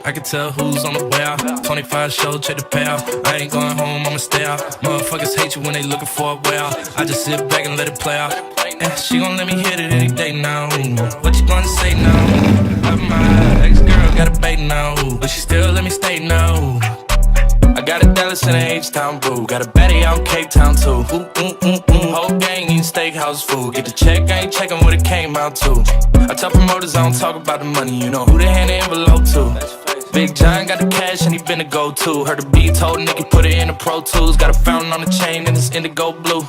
I can tell who's on the way out. 25 show, check the payout. I ain't going home, I'ma stay out. Motherfuckers hate you when they looking for a way out. I just sit back and let it play out. And she gon' let me hit it any day now. What you gonna say now? My ex-girl got a bait now, but she still let me stay now. I got a Dallas and a H-Town boo. Got a baddie out in Cape Town too. Whole gang eating steakhouse food. Get the check, I ain't checking what it came out to. I tell promoters I don't talk about the money. You know who they hand the envelope to. Big John got the cash and he been a go-to. Heard the beat told Nicky put it in the Pro Tools. Got a fountain on the chain and it's indigo blue.